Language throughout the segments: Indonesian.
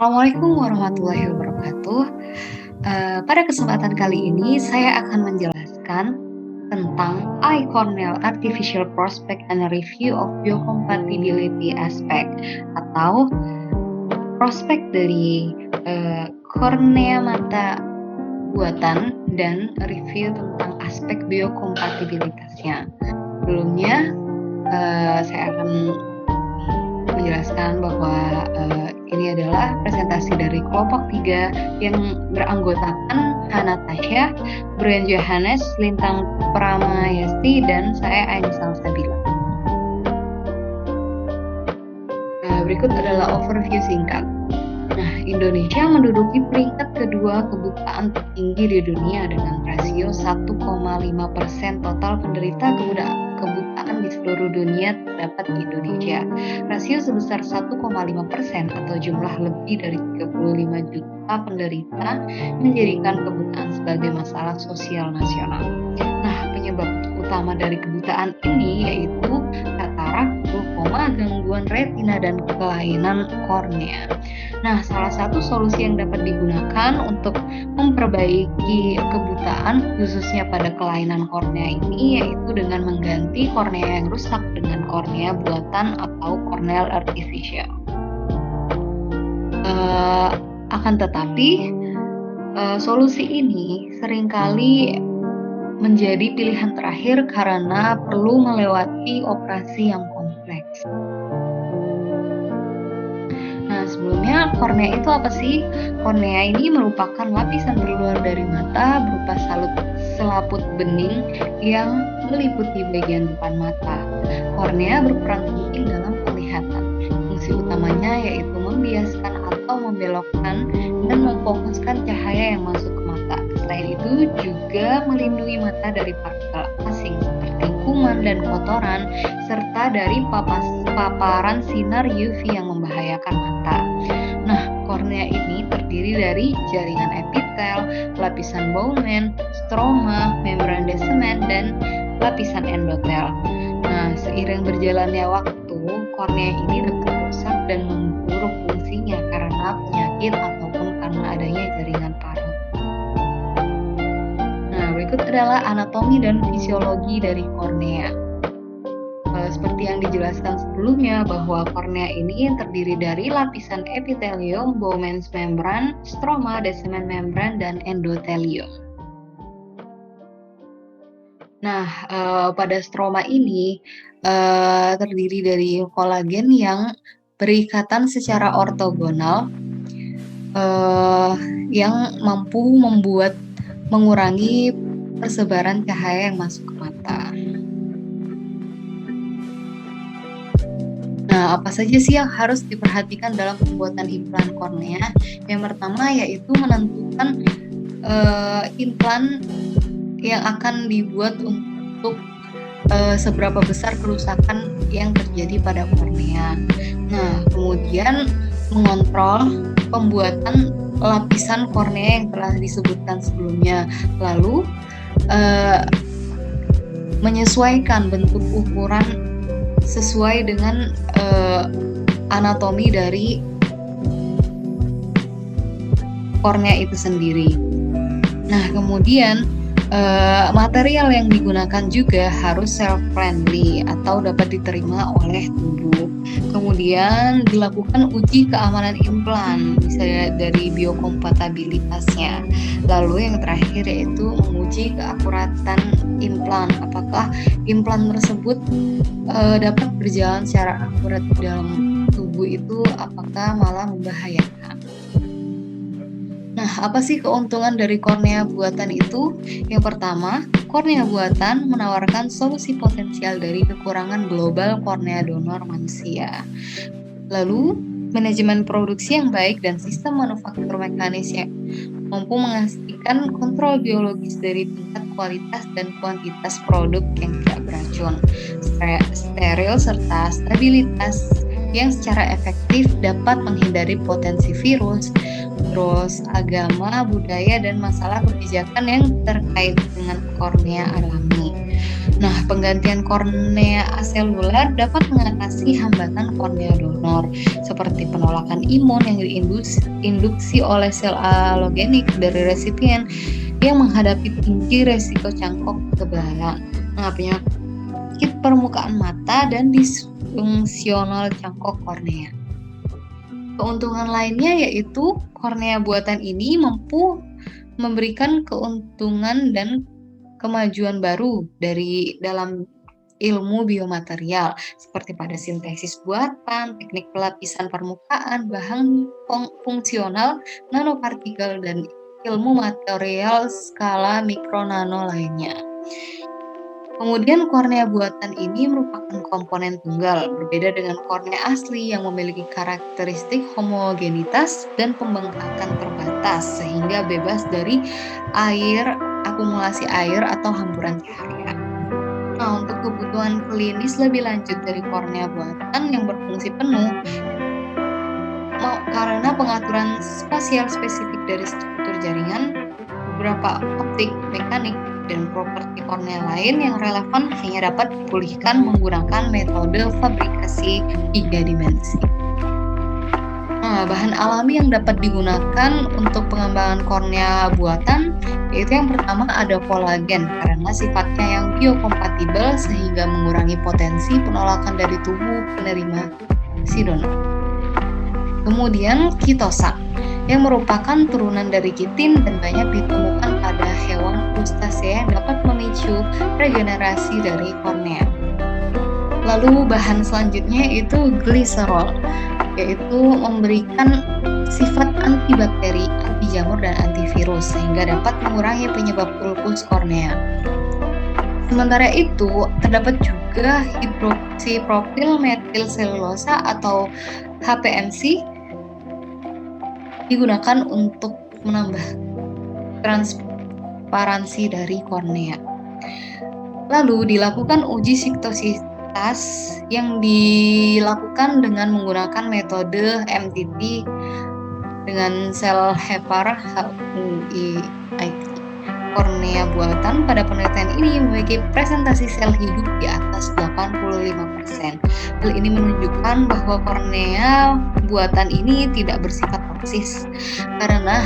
Assalamualaikum warahmatullahi wabarakatuh. Pada kesempatan kali ini saya akan menjelaskan tentang eye corneal artificial prospect and review of biocompatibility aspect atau prospek dari kornea mata buatan dan review tentang aspek biokompatibilitasnya. Sebelumnya saya akan menjelaskan bahwa ini adalah presentasi dari kelompok 3 yang beranggotakan Hana Tasya, Brian Johannes, Lintang Pramayasti, dan saya Aini Salsabila. Berikut adalah overview singkat. Indonesia menduduki peringkat kedua kebutaan tertinggi di dunia dengan rasio 1,5% total penderita kebutaan di seluruh dunia terdapat di Indonesia. Rasio sebesar 1,5% atau jumlah lebih dari 35 juta penderita menjadikan kebutaan sebagai masalah sosial nasional. Penyebab utama dari kebutaan ini yaitu katarak, glaukoma, gangguan retina, dan kelainan kornea. Salah satu solusi yang dapat digunakan untuk memperbaiki kebutaan khususnya pada kelainan kornea ini yaitu dengan mengganti kornea yang rusak dengan kornea buatan atau corneal artificial. Akan tetapi solusi ini seringkali menjadi pilihan terakhir karena perlu melewati operasi yang kompleks. Sebelumnya, kornea itu apa sih? Kornea ini merupakan lapisan berluar dari mata berupa selaput bening yang meliputi bagian depan mata. Kornea berperan penting dalam penglihatan. Fungsi utamanya yaitu membiaskan atau membelokkan dan memfokuskan cahaya yang masuk ke mata. Selain itu juga melindungi mata dari partikel asing seperti kuman dan kotoran serta dari paparan sinar UV yang membahayakan mata. Kornea ini terdiri dari jaringan epitel, lapisan Bowman, stroma, membran descent, dan lapisan endotel. Seiring berjalannya waktu, kornea ini dapat rusak dan memburuk fungsinya karena penyakit ataupun karena adanya jaringan parut. Berikut adalah anatomi dan fisiologi dari kornea. Seperti yang dijelaskan sebelumnya bahwa kornea ini terdiri dari lapisan epitelium, Bowman's membran, stroma, descent membran, dan endotelium. Pada stroma ini terdiri dari kolagen yang berikatan secara ortogonal yang mampu mengurangi persebaran cahaya yang masuk ke mata. Apa saja sih yang harus diperhatikan dalam pembuatan implan kornea? Yang pertama yaitu menentukan implan yang akan dibuat untuk seberapa besar kerusakan yang terjadi pada kornea. Kemudian mengontrol pembuatan lapisan kornea yang telah disebutkan sebelumnya. Lalu menyesuaikan bentuk ukuran sesuai dengan anatomi dari kornea itu sendiri. Kemudian material yang digunakan juga harus self-friendly atau dapat diterima oleh tubuh. Kemudian dilakukan uji keamanan implan, bisa dari biokompatibilitasnya. Lalu yang terakhir yaitu menguji keakuratan implan. Apakah implan tersebut dapat berjalan secara akurat di dalam tubuh itu, apakah malah membahayakan. Apa sih keuntungan dari kornea buatan itu? Yang pertama, kornea buatan menawarkan solusi potensial dari kekurangan global kornea donor manusia. Lalu, manajemen produksi yang baik dan sistem manufaktur mekanis yang mampu memastikan kontrol biologis dari tingkat kualitas dan kuantitas produk yang tidak beracun, steril serta stabilitas yang secara efektif dapat menghindari potensi virus, terus agama, budaya, dan masalah kebijakan yang terkait dengan kornea alami. Nah, penggantian kornea aseluler dapat mengatasi hambatan kornea donor, seperti penolakan imun yang diinduksi oleh sel alogenik dari resipien yang menghadapi tinggi resiko cangkok kekebalan. Nah, penyakit permukaan mata dan disfungsional cangkok kornea. Keuntungan lainnya yaitu kornea buatan ini mampu memberikan keuntungan dan kemajuan baru dari dalam ilmu biomaterial seperti pada sintesis buatan, teknik pelapisan permukaan, bahan fungsional, nanopartikel, dan ilmu material skala mikro nano lainnya. Kemudian kornea buatan ini merupakan komponen tunggal, berbeda dengan kornea asli yang memiliki karakteristik homogenitas dan pembengkakan terbatas sehingga bebas dari akumulasi air atau hamburan cahaya. Nah, untuk kebutuhan klinis lebih lanjut dari kornea buatan yang berfungsi penuh, karena pengaturan spasial spesifik dari struktur jaringan, beberapa optik, mekanik, dan properti kornea lain yang relevan hanya dapat dipulihkan menggunakan metode fabrikasi 3 dimensi. Nah, bahan alami yang dapat digunakan untuk pengembangan kornea buatan yaitu yang pertama ada kolagen karena sifatnya yang biokompatibel sehingga mengurangi potensi penolakan dari tubuh penerima si donor. Kemudian kitosan yang merupakan turunan dari kitin dan banyak ditemukan pada hewan krustasea yang dapat memicu regenerasi dari kornea. Lalu bahan selanjutnya itu gliserol, yaitu memberikan sifat antibakteri, anti jamur, dan antivirus sehingga dapat mengurangi penyebab ulkus kornea. Sementara itu, terdapat juga hidroksipropil metil selulosa atau HPMC digunakan untuk menambah transparansi dari kornea. Lalu dilakukan uji siktositas yang dilakukan dengan menggunakan metode MTT dengan sel hepar HUIIT. Kornea buatan pada penelitian ini memiliki presentasi sel hidup di atas 85%. Hal ini menunjukkan bahwa kornea buatan ini tidak bersifat toksis karena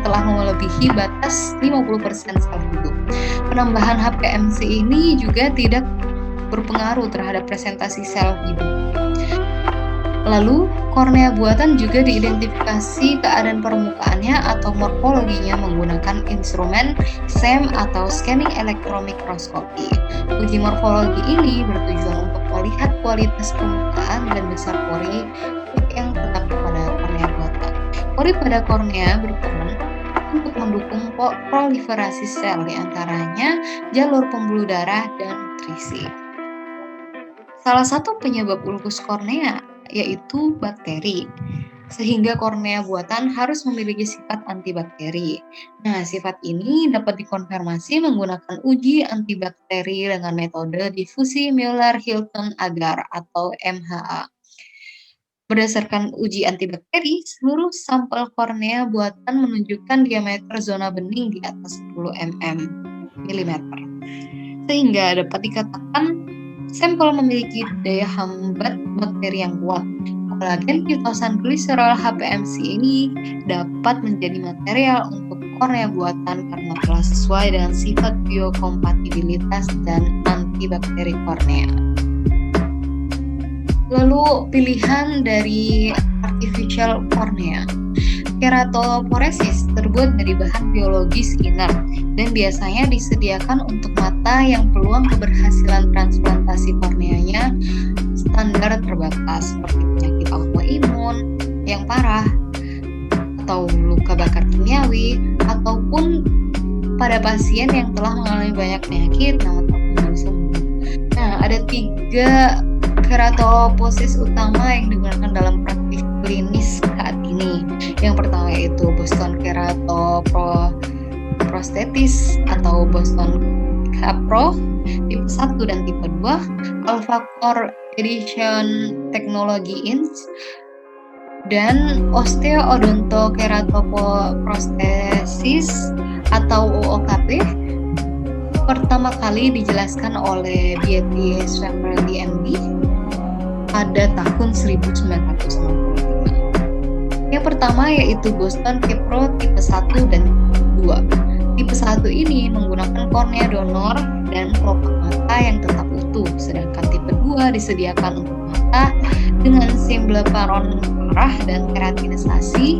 telah melebihi batas 50% sel hidup. Penambahan HPMC ini juga tidak berpengaruh terhadap presentasi sel hidup. Lalu, kornea buatan juga diidentifikasi keadaan permukaannya atau morfologinya menggunakan instrumen SEM atau Scanning Elektromikroskopi. Uji morfologi ini bertujuan untuk melihat kualitas permukaan dan besar pori yang terdapat pada kornea buatan. Pori pada kornea berperan untuk mendukung proliferasi sel, diantaranya jalur pembuluh darah dan nutrisi. Salah satu penyebab ulkus kornea yaitu bakteri, sehingga kornea buatan harus memiliki sifat antibakteri. Nah, sifat ini dapat dikonfirmasi menggunakan uji antibakteri dengan metode difusi Mueller-Hilton-Agar atau MHA. Berdasarkan uji antibakteri, seluruh sampel kornea buatan menunjukkan diameter zona bening di atas 10 mm, sehingga dapat dikatakan sampel memiliki daya hambat bakteri yang kuat. Kolagen, kitosan, gliserol, HPMC ini dapat menjadi material untuk kornea buatan karena telah sesuai dengan sifat biokompatibilitas dan antibakteri kornea. Lalu pilihan dari artificial cornea. Keratoporesis terbuat dari bahan biologis inert dan biasanya disediakan untuk mata yang peluang keberhasilan transplantasi korneanya standar terbatas seperti penyakit autoimun yang parah atau luka bakar kimiawi ataupun pada pasien yang telah mengalami banyak penyakit namun belum sembuh. Nah, ada 3 keratoposis utama yang digunakan dalam praktik klinis saat ini. Yang pertama yaitu Boston keratoprostetis atau Boston Capro tipe 1 dan tipe 2, Alpha Core Edition Teknologi Inc. dan osteoodontokeratoprostesis atau OOKP pertama kali dijelaskan oleh Beate Schwarzschild MD pada tahun 1963. Yang pertama yaitu Boston Cape Pro tipe 1 dan 2. Tipe 1 ini menggunakan kornea donor dan kelopak mata yang tetap utuh, sedangkan tipe 2 disediakan untuk mata dengan sembleparon parah dan keratinisasi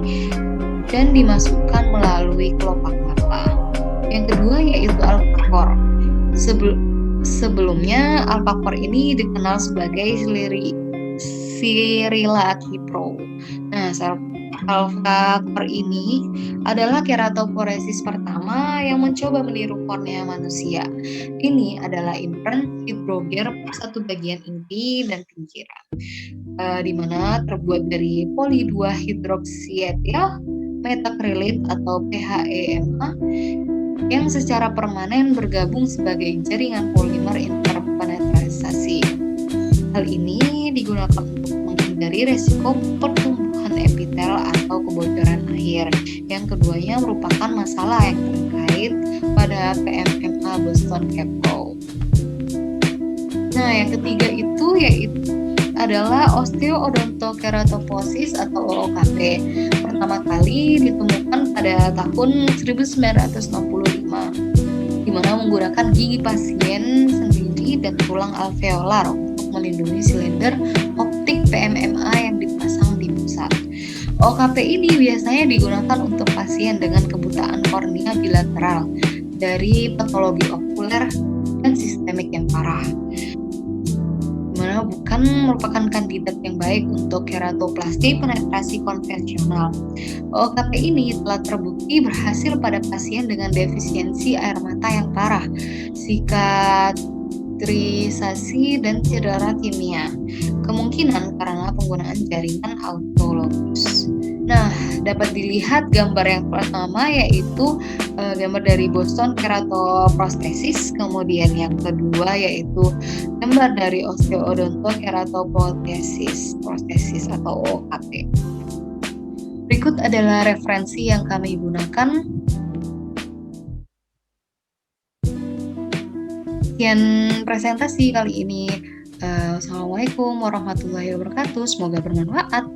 dan dimasukkan melalui kelopak mata. Yang kedua yaitu Alpacor. Sebelumnya Alpacor ini dikenal sebagai Cyrilla Pro. Nah, Alpacor ini adalah keratoporesis pertama yang mencoba meniru kornea manusia. Ini adalah implant hidroger satu bagian inti dan pinggiran, di mana terbuat dari poli 2 hidroksietil metakrilit atau PHEMA yang secara permanen bergabung sebagai jaringan polimer interpenetrasi. Hal ini digunakan untuk menghindari resiko pertumbuhan epitel atau kebocoran air. Yang keduanya merupakan masalah yang terkait pada PMMA Boston Cape Pro. Nah, yang ketiga itu yaitu adalah osteoodontokeratofosis atau OKP. Pertama kali ditemukan pada tahun 1965, di mana menggunakan gigi pasien sendiri dan tulang alveolar untuk melindungi silinder optik PMMA yang dipasang di pusat. OKP ini biasanya digunakan untuk pasien dengan kebutaan kornea bilateral dari patologi okuler dan sistemik yang parah, dimana bukan merupakan kandidat yang baik untuk keratoplasti penetrasi konvensional. OKP ini telah terbukti berhasil pada pasien dengan defisiensi air mata yang parah, sikatrisasi, dan cedera kimia, kemungkinan karena penggunaan jaringan autologus. Nah, dapat dilihat gambar yang pertama yaitu gambar dari Boston keratoprostesis, kemudian yang kedua yaitu gambar dari osteodontokeratoprostesis atau OKP. Berikut adalah referensi yang kami gunakan. Sekian presentasi kali ini. Assalamualaikum warahmatullahi wabarakatuh. Semoga bermanfaat.